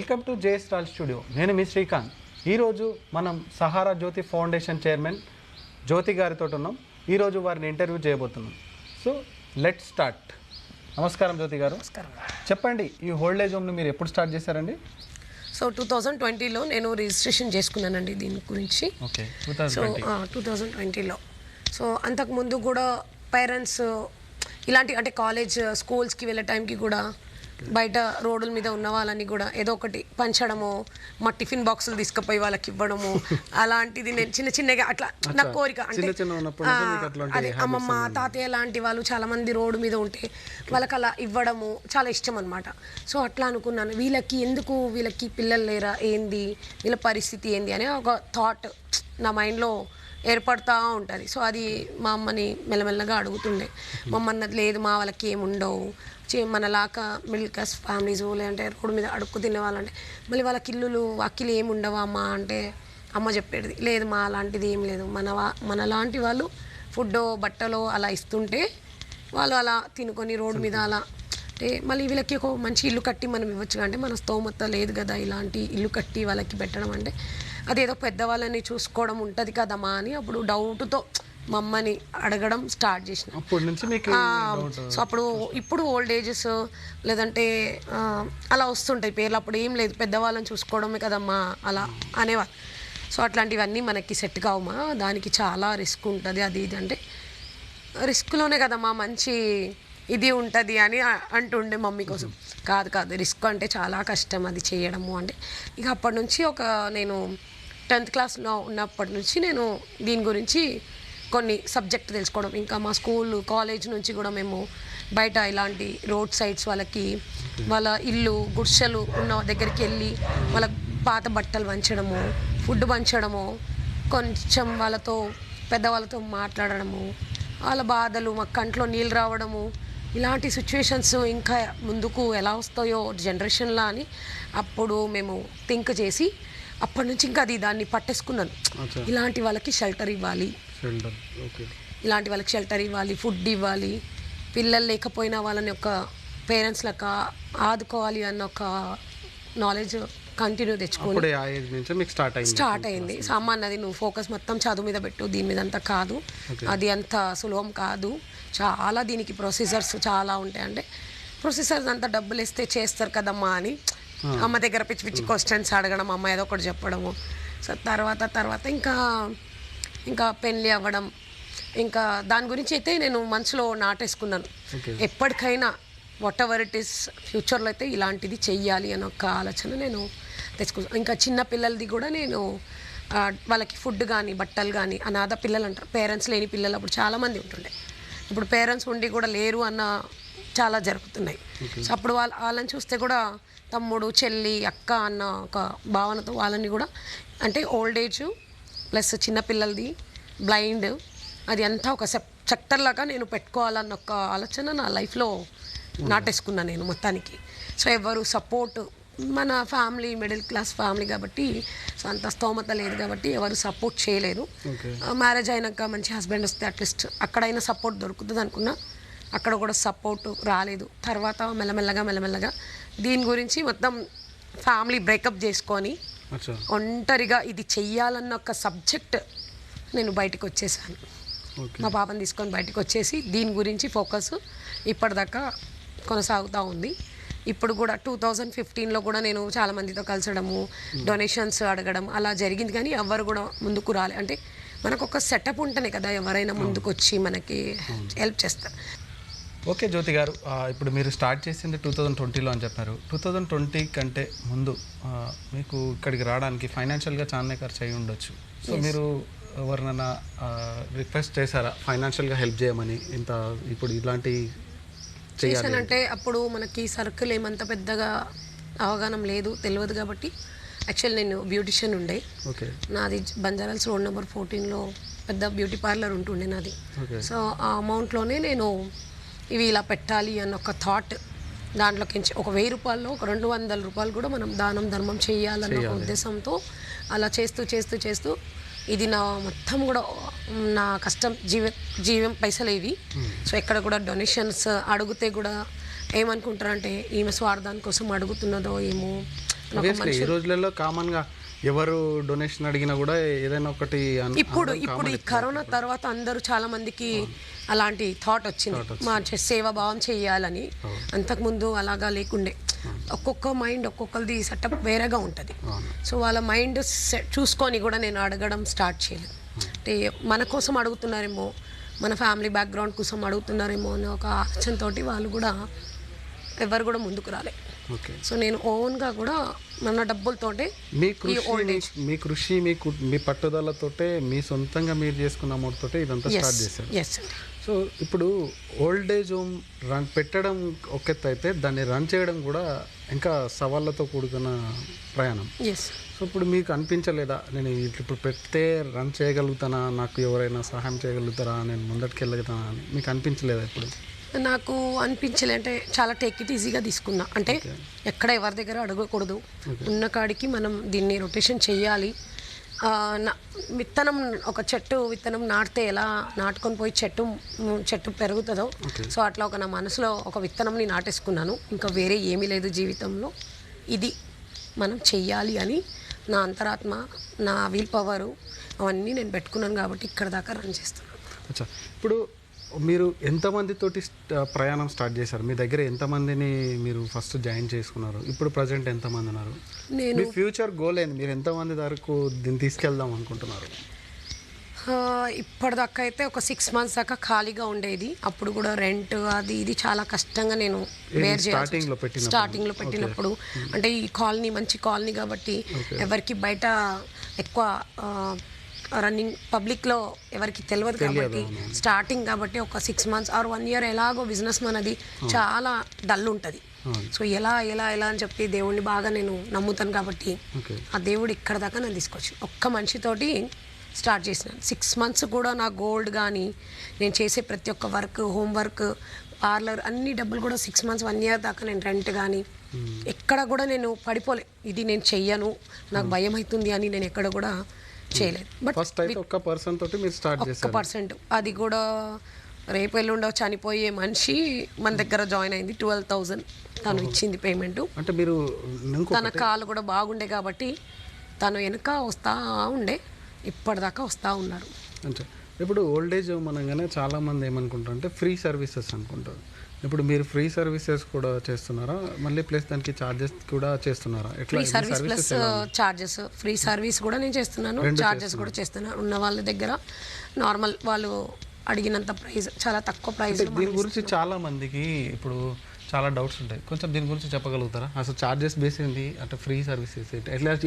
Welcome to J stall studio. నేను మీ శ్రీకాంత్. ఈరోజు మనం సహారా జ్యోతి ఫౌండేషన్ చైర్మన్ జ్యోతి గారితో ఉన్నాం. ఈరోజు వారిని ఇంటర్వ్యూ చేయబోతున్నాం. So let's start. నమస్కారం జ్యోతి గారు. నమస్కారం. చెప్పండి, ఈ ఓల్డ్ ఏజ్ హోమ్ని మీరు ఎప్పుడు స్టార్ట్ చేశారండి? సో 2020లో నేను రిజిస్ట్రేషన్ చేసుకున్నానండి దీని గురించి. Okay, so 2020లో. సో అంతకుముందు కూడా పేరెంట్స్ ఇలాంటి అంటే కాలేజ్ స్కూల్స్కి వెళ్ళే టైంకి కూడా బయట రోడ్ల మీద ఉన్న వాళ్ళని కూడా ఏదో ఒకటి పంచడము, మా టిఫిన్ బాక్సులు తీసుకుపోయి వాళ్ళకి ఇవ్వడము, అలాంటిది నేను చిన్న చిన్నగా అట్లా నా కోరిక. అంటే అదే అమ్మమ్మ తాతయ్య లాంటి వాళ్ళు చాలామంది రోడ్డు మీద ఉంటే వాళ్ళకి అలా ఇవ్వడము చాలా ఇష్టం అనమాట. సో అట్లా అనుకున్నాను, వీళ్ళకి పిల్లలు లేరా ఏంది, వీళ్ళ పరిస్థితి ఏంది అనే ఒక థాట్ నా మైండ్లో ఏర్పడుతూ ఉంటుంది. సో అది మా అమ్మని మెల్లమెల్లగా అడుగుతుండే. మా అమ్మ అన్నది లేదు, మా వాళ్ళకి ఏముండవు, మనలాగా మిడిల్ క్లాస్ ఫ్యామిలీస్ లేదంటే రోడ్డు మీద అడుక్కు తినే వాళ్ళంటే మళ్ళీ వాళ్ళకి ఇల్లులు వాకిలు ఏమి ఉండవా అమ్మ అంటే అమ్మ చెప్పేది లేదు, మా అలాంటిది ఏం లేదు, మనలాంటి వాళ్ళు ఫుడ్ బట్టలో అలా ఇస్తుంటే వాళ్ళు అలా తినుకొని రోడ్డు మీద అలా అంటే మళ్ళీ వీళ్ళకి ఒక మంచి ఇల్లు కట్టి మనం ఇవ్వచ్చు. అంటే మన స్తోమత లేదు కదా ఇలాంటి ఇల్లు కట్టి వాళ్ళకి పెట్టడం అంటే, అదేదో పెద్దవాళ్ళని చూసుకోవడం ఉంటుంది కదమ్మా అని అప్పుడు డౌట్తో మా అమ్మని అడగడం స్టార్ట్ చేసిన. సో అప్పుడు ఇప్పుడు ఓల్డ్ ఏజెస్ లేదంటే అలా వస్తుంటాయి పేర్లు. అప్పుడు ఏం లేదు, పెద్దవాళ్ళని చూసుకోవడమే కదమ్మా అలా అనేవాళ్ళు. సో అట్లాంటివన్నీ మనకి సెట్ కావమ్మా, దానికి చాలా రిస్క్ ఉంటుంది, అది ఇది అంటే రిస్క్లోనే కదమ్మా మంచి ఇది ఉంటుంది అని అంటుండే మమ్మీ కోసం. కాదు రిస్క్ అంటే చాలా కష్టం అది చేయడము అంటే. ఇక అప్పటి నుంచి నేను 10th క్లాస్లో ఉన్నప్పటి నుంచి నేను దీని గురించి కొన్ని సబ్జెక్ట్ తెలుసుకోవడం, ఇంకా మా స్కూల్ కాలేజ్ నుంచి కూడా మేము బయట ఇలాంటి రోడ్ సైడ్స్ వాళ్ళకి వాళ్ళ ఇల్లు గుడిసెలు ఉన్న దగ్గరికి వెళ్ళి వాళ్ళ పాత బట్టలు పంచడము, ఫుడ్ పంచడము, కొంచెం వాళ్ళతో పెద్దవాళ్ళతో మాట్లాడడము, వాళ్ళ బాధలు మా కంట్లో నీళ్ళు రావడము, ఇలాంటి సిచ్యువేషన్స్ ఇంకా ముందుకు ఎలా వస్తాయో జనరేషన్లో అని అప్పుడు మేము థింక్ చేసి అప్పటి నుంచి ఇంకా దాన్ని పట్టేసుకున్నాను. ఇలాంటి వాళ్ళకి షెల్టర్ ఇవ్వాలి, ఫుడ్ ఇవ్వాలి, పిల్లలు లేకపోయినా వాళ్ళని ఒక పేరెంట్స్ లెక్క ఆదుకోవాలి అన్న ఒక నాలెడ్జ్ కంటిన్యూ తెచ్చుకొని స్టార్ట్ అయింది. సో అమ్మ అన్నది నువ్వు ఫోకస్ మొత్తం చదువు మీద పెట్టు, దీని మీద అంతా కాదు, అది అంత సులభం కాదు, చాలా దీనికి ప్రొసీజర్స్ చాలా ఉంటాయి. అంటే ప్రొసీజర్స్ అంతా డబ్బులు ఇస్తే చేస్తారు కదమ్మా అని అమ్మ దగ్గర పిచ్చి పిచ్చి క్వశ్చన్స్ అడగడం, అమ్మ ఏదో ఒకటి చెప్పడము. సో తర్వాత ఇంకా పెళ్ళి అవ్వడం, ఇంకా దాని గురించి అయితే నేను మనసులో నాటేసుకున్నాను. ఎప్పటికైనా వాట్ ఎవర్ ఇట్ ఈస్ ఫ్యూచర్లో అయితే ఇలాంటిది చెయ్యాలి అని ఒక ఆలోచన నేను తెచ్చుకున్నాను. ఇంకా చిన్న పిల్లలది కూడా నేను వాళ్ళకి ఫుడ్ కానీ బట్టలు కానీ, అనాథ పిల్లలు అంటారు, పేరెంట్స్ లేని పిల్లలు అప్పుడు చాలామంది ఉంటుండే, ఇప్పుడు పేరెంట్స్ ఉండి కూడా లేరు అన్న చాలా జరుగుతున్నాయి. సో అప్పుడు వాళ్ళని చూస్తే కూడా తమ్ముడు చెల్లి అక్క అన్న ఒక భావనతో వాళ్ళని కూడా అంటే ఓల్డ్ ఏజ్ ప్లస్ చిన్నపిల్లలది బ్లైండ్ అది అంతా ఒక సెక్టర్ లాగా నేను పెట్టుకోవాలన్న ఒక ఆలోచన నా లైఫ్లో నాటేసుకున్నాను నేను మొత్తానికి. సో ఎవరు సపోర్ట్, మన ఫ్యామిలీ మిడిల్ క్లాస్ ఫ్యామిలీ కాబట్టి సో అంత స్తోమత లేదు కాబట్టి ఎవరు సపోర్ట్ చేయలేరు. మ్యారేజ్ అయినాక మంచి హస్బెండ్ వస్తే అట్లీస్ట్ అక్కడైనా సపోర్ట్ దొరుకుతుంది అనుకున్నా, అక్కడ కూడా సపోర్ట్ రాలేదు. తర్వాత మెల్లమెల్లగా దీని గురించి మొత్తం ఫ్యామిలీ బ్రేకప్ చేసుకొని ఒంటరిగా ఇది చెయ్యాలన్న ఒక సబ్జెక్ట్ నేను బయటకు వచ్చేసాను. మా పాపని తీసుకొని బయటకు వచ్చేసి దీని గురించి ఫోకస్ ఇప్పటిదాకా కొనసాగుతూ ఉంది. ఇప్పుడు కూడా 2015లో కూడా నేను చాలామందితో కలిసడము, డొనేషన్స్ అడగడం అలా జరిగింది, కానీ ఎవరు కూడా ముందుకు రాలే. అంటే మనకు ఒక సెటప్ ఉంటేనే కదా ఎవరైనా ముందుకు వచ్చి మనకి హెల్ప్ చేస్తారు. ఓకే జ్యోతి గారు, ఇప్పుడు మీరు స్టార్ట్ చేసింది 2020లో అని చెప్పారు. 2020 కంటే ముందు మీకు ఇక్కడికి రావడానికి ఫైనాన్షియల్గా చాలా ఖర్చు అయి ఉండొచ్చు. సో మీరు ఎవరినైనా రిక్వెస్ట్ చేశారా ఫైనాన్షియల్గా హెల్ప్ చేయమని? ఇంత ఇప్పుడు ఇలాంటి చేశానంటే అప్పుడు మనకి సర్కిల్ ఏమంత పెద్దగా అవగాహన లేదు, తెలియదు కాబట్టి యాక్చువల్ నేను బ్యూటిషియన్ ఉండే. నాది బంజారాల్స్ రోడ్ నెంబర్ 14లో పెద్ద బ్యూటీ పార్లర్ ఉంటుండే నాది. సో ఆ అమౌంట్లోనే నేను ఇవి ఇలా పెట్టాలి అన్న ఒక థాట్, దాంట్లోకి ఒక 1000 రూపాయల్లో ఒక 200 రూపాయలు కూడా మనం దానం ధర్మం చేయాలన్న ఒక ఉద్దేశంతో అలా చేస్తూ ఇది నా మొత్తం కూడా నా కష్టం జీవం పైసలు ఇవి. సో ఎక్కడ కూడా డొనేషన్స్ అడిగితే కూడా ఏమనుకుంటారంటే ఈమె స్వార్థాని కోసం అడుగుతున్నదో ఏమో Obviously, ఈ రోజులలో కామన్గా ఎవరు డొనేషన్ అడిగినా కూడా ఏదైనా ఒకటి ఇప్పుడు ఈ కరోనా తర్వాత అందరూ చాలా మందికి అలాంటి థాట్ వచ్చింది, మా సేవాభావం చేయాలని. అంతకుముందు అలాగా లేకుండే. ఒక్కొక్క మైండ్ ఒక్కొక్కరిది సెటప్ వేరేగా ఉంటుంది. సో వాళ్ళ మైండ్ చూసుకొని కూడా నేను అడగడం స్టార్ట్ చేయలేదు. అంటే మన కోసం అడుగుతున్నారేమో, మన ఫ్యామిలీ బ్యాక్గ్రౌండ్ కోసం అడుగుతున్నారేమో అనే ఒక ఆలోచనతోటి వాళ్ళు కూడా ఎవరు కూడా ముందుకు రాలే. సో నేను ఓన్గా కూడా మన డబ్బులతోటే మీ కృషి మీ పట్టుదలతోటే మీ సొంతంగా మీరు చేసుకున్న అమౌంట్ తోటే ఇదంతా స్టార్ట్ చేశారు. సో ఇప్పుడు ఓల్డ్ ఏజ్ హోమ్ పెట్టడం ఒక ఎత్తు అయితే దాన్ని రన్ చేయడం కూడా ఇంకా సవాళ్ళతో కూడుకున్న ప్రయాణం. సో ఇప్పుడు మీకు అనిపించలేదా, నేను ఇప్పుడు పెడితే రన్ చేయగలుగుతానా, నాకు ఎవరైనా సహాయం చేయగలుగుతారా, నేను ముందటికి వెళ్ళగలుగుతానా అని మీకు అనిపించలేదా? ఇప్పుడు నాకు అనిపించలే. అంటే చాలా టేక్ ఇట్ ఈజీగా తీసుకున్నా. అంటే ఎక్కడ ఎవరి దగ్గర అడగకూడదు, ఉన్న కాడికి మనం దీన్ని రొటేషన్ చెయ్యాలి. విత్తనం ఒక చెట్టు విత్తనం నాటితే ఎలా నాటుకొని పోయి చెట్టు పెరుగుతుందో, సో అట్లా నా మనసులో ఒక విత్తనంని నాటేసుకున్నాను. ఇంకా వేరే ఏమీ లేదు జీవితంలో, ఇది మనం చెయ్యాలి అని నా అంతరాత్మ, నా విల్ పవరు అవన్నీ నేను పెట్టుకున్నాను కాబట్టి ఇక్కడ దాకా రన్ చేస్తున్నాను. అచ్చా, ఇప్పుడు మీరు ఎంతమందితోటి ప్రయాణం స్టార్ట్ చేశారు? మీ దగ్గర ఎంతమందిని మీరు ఫస్ట్ జాయిన్ చేసుకున్నారు? ఇప్పుడు ప్రజెంట్ ఎంతమంది ఉన్నారు? మీ ఫ్యూచర్ గోల్ ఏంది? మీరు ఎంతమంది వరకు దీన్ని తీసుకెళ్దాం అనుకుంటున్నారు? ఇప్పటిదాకా అయితే ఒక 6 months దాకా ఖాళీగా ఉండేది. అప్పుడు కూడా రెంట్ అది ఇది చాలా కష్టంగా నేను స్టార్టింగ్లో పెట్టినప్పుడు. అంటే ఈ కాలనీ మంచి కాలనీ కాబట్టి ఎవరికి బయట ఎక్కువ రన్నింగ్ పబ్లిక్లో ఎవరికి తెలియదు కాబట్టి, స్టార్టింగ్ కాబట్టి ఒక 6 months ఆర్ 1 year ఎలాగో బిజినెస్ మనది చాలా డల్ ఉంటుంది. సో ఎలా ఎలా ఎలా అని చెప్పి దేవుడిని బాగా నేను నమ్ముతాను కాబట్టి ఆ దేవుడు ఇక్కడ దాకా నేను తీసుకొచ్చి ఒక్క మనిషితోటి స్టార్ట్ చేసినాను. 6 months కూడా నా గోల్డ్ కానీ నేను చేసే ప్రతి ఒక్క వర్క్, హోంవర్క్, పార్లర్ అన్ని డబ్బులు కూడా 6 months 1 year దాకా నేను రెంట్ కానీ ఎక్కడ కూడా నేను పడిపోలే. ఇది నేను చెయ్యను, నాకు భయం అవుతుంది అని నేను ఎక్కడ కూడా చేయలేదు. బట్ ఒక్క పర్సన్ తోటి మీరు స్టార్ట్ చేశారు. 1% అది కూడా రేపు ఎల్లుండో చనిపోయే మనిషి మన దగ్గర జాయిన్ అయింది. 12,000 తను ఇచ్చింది పేమెంట్. అంటే మీరు తన కాలు కూడా బాగుండే కాబట్టి తను వెనుక వస్తూ ఉండే, ఇప్పటిదాకా వస్తూ ఉన్నారు. అంటే ఇప్పుడు ఓల్డ్ ఏజ్ అనగానే చాలామంది ఏమనుకుంటారు అంటే ఫ్రీ సర్వీసెస్ అనుకుంటారు. ఇప్పుడు మీరు ఫ్రీ సర్వీసెస్ కూడా చేస్తున్నారా, మళ్ళీ ప్లస్ దానికి చార్జెస్ కూడా చేస్తున్నారా? Free service plus charges. Free service కూడా నేను చేస్తున్నాను, చార్జెస్ కూడా చేస్తున్నాను. ఉన్న వాళ్ళ దగ్గర నార్మల్ వాళ్ళు అడిగినంత ప్రైస్, చాలా తక్కువ ప్రైస్. దీని గురించి చాలా మందికి ఇప్పుడు చాలా డౌట్స్ ఉంటాయి. కొంచెం దీని గురించి చెప్పగలుగుతారా? అసలు చార్జెస్ బేస్ ఏంటి, అంటే ఫ్రీ సర్వీసెస్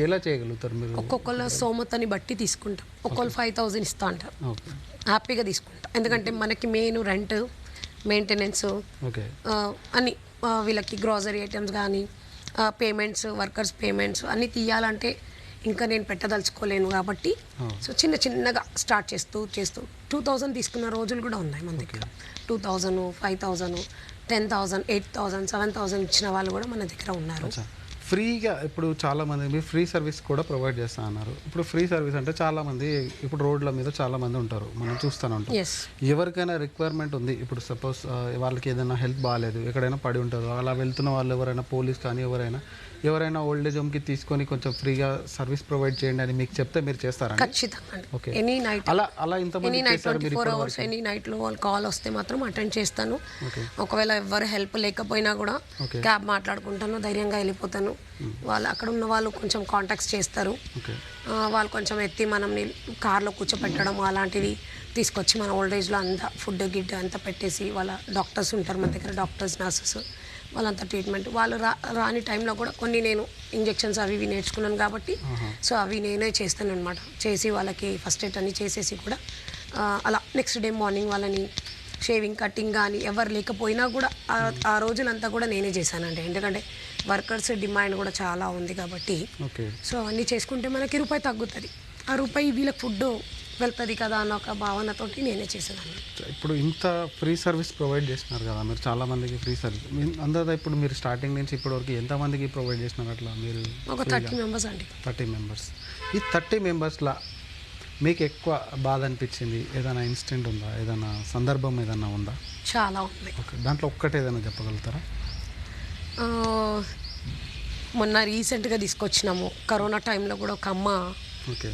ఎలా చేయగలుగుతారు మీరు? ఒక్కొక్కళ్ళ సోమతని బట్టి తీసుకుంటాం. ఒక్కొక్కరు 5,000 ఇస్తా అంటారు, హ్యాపీగా తీసుకుంటాం. ఎందుకంటే మనకి మెయిన్ రెంట్, మెయింటెనెన్స్ అన్ని, వీళ్ళకి గ్రాసరీ ఐటమ్స్ కానీ పేమెంట్స్, వర్కర్స్ పేమెంట్స్ అన్నీ తీయాలంటే ఇంకా నేను పెట్టదలుచుకోలేను కాబట్టి సో చిన్నగా స్టార్ట్ చేస్తూ 2,000 తీసుకున్న రోజులు కూడా ఉన్నాయి మన దగ్గర. 2,000, 5,000, 10,000, 8,000, 7,000 ఇచ్చిన వాళ్ళు కూడా మన దగ్గర ఉన్నారు. ఫ్రీగా ఇప్పుడు చాలామంది మీరు ఫ్రీ సర్వీస్ కూడా ప్రొవైడ్ చేస్తా అన్నారు. ఇప్పుడు ఫ్రీ సర్వీస్ అంటే చాలామంది ఇప్పుడు రోడ్ల మీద చాలామంది ఉంటారు, మనం చూస్తూనే ఉంటాం. ఎవరికైనా రిక్వైర్మెంట్ ఉంది, ఇప్పుడు సపోజ్ వాళ్ళకి ఏదైనా హెల్త్ బాగాలేదు, ఎక్కడైనా పడి ఉంటారు, అలా వెళ్తున్న వాళ్ళు ఎవరైనా పోలీస్ కానీ ఎవరైనా ఓల్డ్ ఏజ్ హోమ్కి తీసుకొని కొంచెం ఫ్రీగా సర్వీస్ ప్రొవైడ్ చేయండి అని మీకు చెప్తే మీరు చేస్తారా? ఖచ్చితంగా. ఎనీ నైట్, అలా ఇంతమంది 24 hours ఎనీ నైట్లో వాళ్ళు కాల్ వస్తే మాత్రం అటెండ్ చేస్తాను. ఒకవేళ ఎవరు హెల్ప్ లేకపోయినా కూడా క్యాబ్ మాట్లాడుకుంటాను, ధైర్యంగా వెళ్ళిపోతాను. వాళ్ళు అక్కడ ఉన్న వాళ్ళు కొంచెం కాంటాక్ట్స్ చేస్తారు, వాళ్ళు కొంచెం ఎత్తి మనం కార్లో కూర్చోపెట్టడం అలాంటివి తీసుకొచ్చి మన ఓల్డ్ ఏజ్లో అంతా ఫుడ్ గిడ్ అంతా పెట్టేసి, వాళ్ళ డాక్టర్స్ ఉంటారు మన దగ్గర, డాక్టర్స్ నర్సెస్, వాళ్ళంతా ట్రీట్మెంట్. వాళ్ళు రాని టైంలో కూడా కొన్ని నేను ఇంజెక్షన్స్ అవి ఇవి నేర్చుకున్నాను కాబట్టి సో అవి నేనే చేస్తాను అనమాట. చేసి వాళ్ళకి ఫస్ట్ ఎయిడ్ అన్నీ చేసేసి కూడా అలా నెక్స్ట్ డే మార్నింగ్ వాళ్ళని షేవింగ్, కటింగ్ కానీ ఎవరు లేకపోయినా కూడా ఆ రోజులంతా కూడా నేనే చేశానండి. ఎందుకంటే వర్కర్స్ డిమాండ్ కూడా చాలా ఉంది కాబట్టి సో అవన్నీ చేసుకుంటే మనకి రూపాయి తగ్గుతుంది, ఆ రూపాయి వీళ్ళకి ఫుడ్ వెళ్తుంది కదా అన్న ఒక భావనతోటి నేనే చేసేదాన్ని. ఇప్పుడు ఇంత ఫ్రీ సర్వీస్ ప్రొవైడ్ చేస్తున్నారు కదా మీరు, చాలామందికి ఫ్రీ సర్వీస్ అందరూ. ఇప్పుడు మీరు స్టార్టింగ్ నుంచి ఇప్పటివరకు ఎంతమందికి ప్రొవైడ్ చేస్తున్నారు అట్లా మీరు? ఒక 30 members అండి. 30 members. ఈ 30 membersలో మీకు ఎక్కువ బాధ అనిపించింది ఏదైనా ఇన్సిడెంట్ ఉందా, ఏదైనా సందర్భం ఏదైనా ఉందా? చాలా ఉన్నాయి. దాంట్లో ఒక్కటే ఏదైనా చెప్పగలుగుతారా? మొన్న రీసెంట్గా తీసుకొచ్చినాము కరోనా టైంలో కూడా ఒక అమ్మ, ఓకే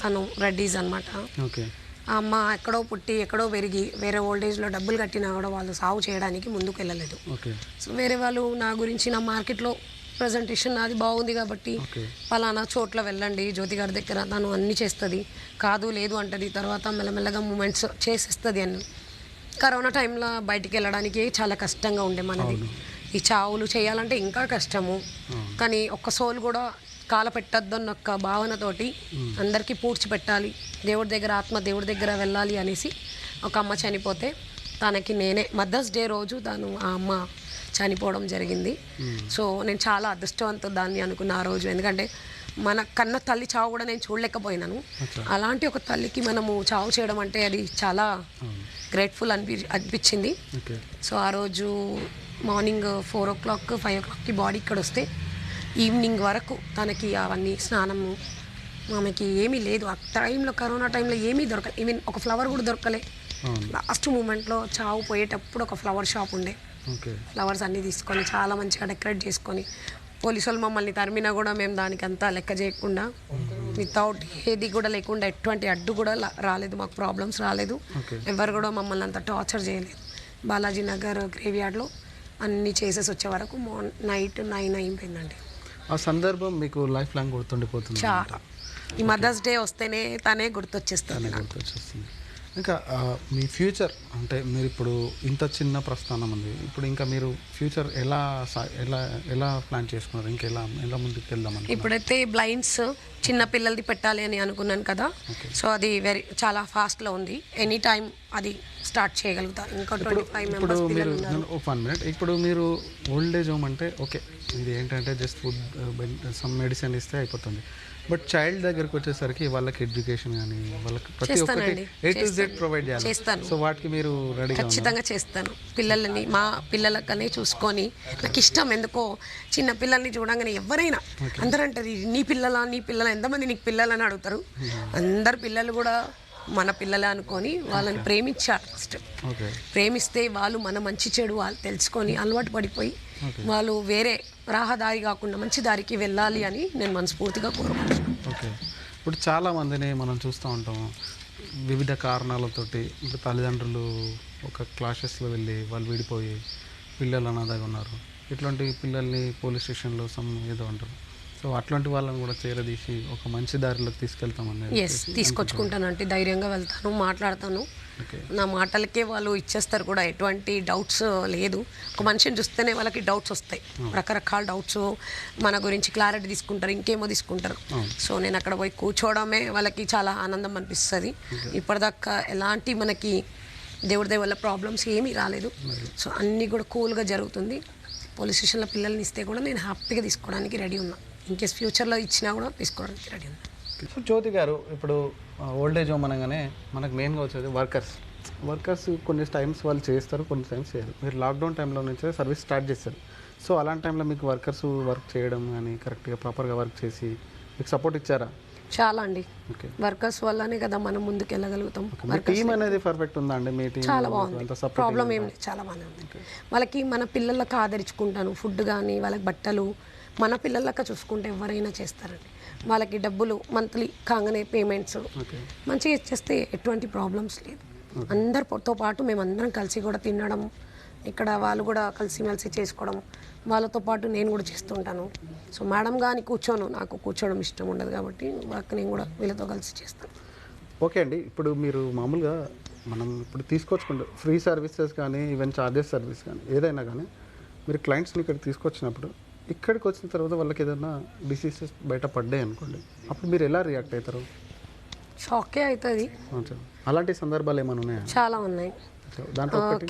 తను రెడ్డీస్ అనమాట. ఓకే ఆ అమ్మ ఎక్కడో పుట్టి ఎక్కడో పెరిగి వేరే ఓల్డేజ్లో డబ్బులు కట్టినా కూడా వాళ్ళు సాగు చేయడానికి ముందుకు వెళ్ళలేదు. ఓకే సో వేరే వాళ్ళు నా గురించి నా మార్కెట్లో ప్రజెంటేషన్ నాది బాగుంది కాబట్టి ఓకే పలానా చోట్ల వెళ్ళండి జ్యోతి గారి దగ్గర, తను అన్నీ చేస్తుంది, కాదు లేదు అంటది, తర్వాత మెల్లమెల్లగా మూమెంట్స్ చేసేస్తుంది అని. కరోనా టైంలో బయటికి వెళ్ళడానికి చాలా కష్టంగా ఉండే మనది. ఈ చావులు చేయాలంటే ఇంకా కష్టము, కానీ ఒక్క సోల్ కూడా కాల పెట్టద్దు అన్న ఒక్క భావనతోటి అందరికీ పూడ్చిపెట్టాలి, దేవుడి దగ్గర ఆత్మ దేవుడి దగ్గర వెళ్ళాలి అనేసి ఒక అమ్మ చనిపోతే తనకి నేనే మదర్స్ డే రోజు ఆ అమ్మ చనిపోవడం జరిగింది. సో నేను చాలా అదృష్టవంతం దాన్ని అనుకున్న ఆ రోజు, ఎందుకంటే మన కన్న తల్లి చావు కూడా నేను చూడలేకపోయినాను. అలాంటి ఒక తల్లికి మనము చావు చేయడం అంటే అది చాలా గ్రేట్ఫుల్ అనిపించింది. సో ఆ రోజు మార్నింగ్ 4 o'clock 5 o'clockకి బాడీ ఇక్కడ వస్తే ఈవినింగ్ వరకు తనకి అవన్నీ స్నానము, ఆమెకి ఏమీ లేదు ఆ టైంలో, కరోనా టైంలో ఏమీ దొరకలే, ఈవెన్ ఒక ఫ్లవర్ కూడా దొరకలే. లాస్ట్ మూమెంట్లో చావు పోయేటప్పుడు ఒక ఫ్లవర్ షాప్ ఉండే, ఫ్లవర్స్ అన్నీ తీసుకొని చాలా మంచిగా డెకరేట్ చేసుకొని, పోలీసు వాళ్ళు మమ్మల్ని తరిమినా కూడా మేము దానికి అంతా లెక్క చేయకుండా వితౌట్ ఏది కూడా లేకుండా ఎటువంటి అడ్డు కూడా రాలేదు, మాకు ప్రాబ్లమ్స్ రాలేదు, ఎవరు కూడా మమ్మల్ని అంత టార్చర్ చేయలేదు. బాలాజీ నగర్ గ్రేవ్ యార్డ్లో అన్నీ చేసేసి వచ్చే వరకు నైట్ 9 అయిపోయిందండి. ఆ సందర్భం మీకు లైఫ్ లాంగ్ గుర్తుండిపోతుంది. చాలా ఈ మదర్స్ డే వస్తేనే తనే గుర్తొచ్చేస్తుంది. ఇంకా మీ ఫ్యూచర్ అంటే మీరు ఇప్పుడు ఇంత చిన్న ప్రస్థానం ఉంది, ఇప్పుడు ఇంకా మీరు ఫ్యూచర్ ఎలా ఎలా ప్లాన్ చేసుకున్నారు, ఇంకా ఎలా ముందుకు వెళ్దామని? ఇప్పుడైతే బ్లైండ్స్ చిన్న పిల్లలది పెట్టాలి అని అనుకున్నాను కదా, సో అది చాలా ఫాస్ట్లో ఉంది, ఎనీ టైం అది స్టార్ట్ చేయగలుగుతారు. ఇంకా 25 మెంబర్స్ పిల్లలు ఉన్నారు. 1 minute, ఇప్పుడు మీరు ఓల్డ్ ఏజ్ హోమ్ అంటే ఓకే, ఇది ఏంటంటే జస్ట్ ఫుడ్ సమ్ మెడిసిన్ ఇస్తే అయిపోతుంది, బట్ చైల్డ్ దగ్గరికి వచ్చేసరికి వాళ్ళకి ఎడ్యుకేషన్ కానీ వాళ్ళకి ప్రతి ఒక్కటి A to Z ప్రొవైడ్ చేయాలి. సో వాటికి మీరు రెడీగా? ఖచ్చితంగా చేస్తాను. పిల్లలని మా పిల్లలకనే చూసుకొని, నాకు ఇష్టం ఎందుకో చిన్న పిల్లల్ని చూడంగానే ఎవరైనా అందరూ అంటారు నీ పిల్లలా ఎంతమంది నీకు పిల్లలని అడుగుతారు. అందరు పిల్లలు కూడా మన పిల్లలే అనుకొని వాళ్ళని ప్రేమించాలి ఫస్ట్. ప్రేమిస్తే వాళ్ళు మన మంచి చెడు వాళ్ళు తెలుసుకొని అలవాటు పడిపోయి వాళ్ళు వేరే రాహదారి కాకుండా మంచి దారికి వెళ్ళాలి అని నేను మనస్ఫూర్తిగా కోరుకుంటున్నాను. ఓకే, ఇప్పుడు చాలామందిని మనం చూస్తూ ఉంటాము వివిధ కారణాలతోటి, ఇప్పుడు తల్లిదండ్రులు ఒక క్లాసెస్లో వెళ్ళి వాళ్ళు విడిపోయి పిల్లలు అనాథగా ఉన్నారు, ఇట్లాంటి పిల్లల్ని పోలీస్ స్టేషన్లో ఏదో అంటారు. సో అట్లాంటి వాళ్ళని కూడా చేరదీసి ఒక మంచి దారిలోకి తీసుకెళ్తామని. తీసుకొచ్చుకుంటానంటే ధైర్యంగా వెళ్తాను, మాట్లాడతాను, నా మాటలకే వాళ్ళు ఇచ్చేస్తారు కూడా, ఎటువంటి డౌట్స్ లేదు. ఒక మనిషిని చూస్తేనే వాళ్ళకి డౌట్స్ వస్తాయి, రకరకాల డౌట్స్, మన గురించి క్లారిటీ తీసుకుంటారు, ఇంకేమో తీసుకుంటారు. సో నేను అక్కడ పోయి కూర్చోవడమే వాళ్ళకి చాలా ఆనందం అనిపిస్తుంది. ఇప్పటిదాకా ఎలాంటి మనకి దేవుడి దయ వల్ల ప్రాబ్లమ్స్ ఏమీ రాలేదు. సో అన్నీ కూడా కూల్గా జరుగుతుంది. పోలీస్ స్టేషన్లో పిల్లల్ని ఇస్తే కూడా నేను హ్యాపీగా తీసుకోవడానికి రెడీ ఉన్నా, ఇన్కేస్ ఫ్యూచర్లో ఇచ్చినా కూడా తీసుకోవడానికి రెడీ ఉన్నా. సో జ్యోతి గారు, ఇప్పుడు ఓల్డ్ ఏజ్ హోమ్ అనగానే మనకు మెయిన్గా వచ్చేది వర్కర్స్ కొన్ని టైమ్స్ వాళ్ళు చేస్తారు, కొన్ని టైమ్స్ చేయరు. మీరు లాక్డౌన్ టైంలో నుంచే సర్వీస్ స్టార్ట్ చేస్తారు. సో అలాంటి టైంలో మీకు వర్కర్స్ వర్క్ చేయడం కానీ కరెక్ట్గా ప్రాపర్గా వర్క్ చేసి మీకు సపోర్ట్ ఇచ్చారా? చాలా అండి, వర్కర్స్ వల్లనే కదా మనం ముందుకు వెళ్ళగలుగుతాం. టీమ్ అనేది పర్ఫెక్ట్ ఉందా అండి మీ టీం? చాలా బాగుంది, ప్రాబ్లం ఏం లేదు, చాలా బాగానే ఉంది. వాళ్ళకి మన పిల్లలకు ఆదరించుకుంటాను, ఫుడ్ కానీ వాళ్ళకి బట్టలు మన పిల్లలక చూసుకుంటే ఎవరైనా చేస్తారండి. వాళ్ళకి డబ్బులు మంత్లీ కాగానే పేమెంట్స్ మంచిగా ఇచ్చేస్తే ఎటువంటి ప్రాబ్లమ్స్ లేదు. అందరితో పాటు మేమందరం కలిసి కూడా తినడం, ఇక్కడ వాళ్ళు కూడా కలిసిమెలిసి చేసుకోవడం, వాళ్ళతో పాటు నేను కూడా చేస్తుంటాను. సో మేడం కానీ నాకు కూర్చోవడం ఇష్టం ఉండదు కాబట్టి నేను కూడా వీళ్ళతో కలిసి చేస్తాను. ఓకే అండి, ఇప్పుడు మీరు మామూలుగా మనం ఇప్పుడు తీసుకొచ్చుకుంటే ఫ్రీ సర్వీసెస్ కానీ ఈవెన్ చార్జెస్ సర్వీస్ కానీ ఏదైనా కానీ మీరు క్లయింట్స్ని ఇక్కడ తీసుకొచ్చినప్పుడు, ఇక్కడికి వచ్చిన తర్వాత వాళ్ళకి ఏదైనా డిసీజెస్ బయట పడ్డాయి అనుకోండి, అప్పుడు మీరు ఎలా రియాక్ట్ అవుతారు? షాకే అవుతుంది. అలాంటి సందర్భాలు ఏమైనా ఉన్నాయా? చాలా ఉన్నాయి.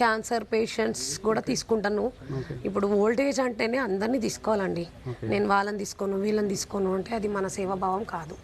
క్యాన్సర్ పేషెంట్స్ కూడా తీసుకుంటాను. ఇప్పుడు ఓల్డేజ్ అంటేనే అందరినీ తీసుకోవాలండి, నేను వాళ్ళని తీసుకోను వీళ్ళని తీసుకోను అంటే అది మన సేవాభావం కాదు.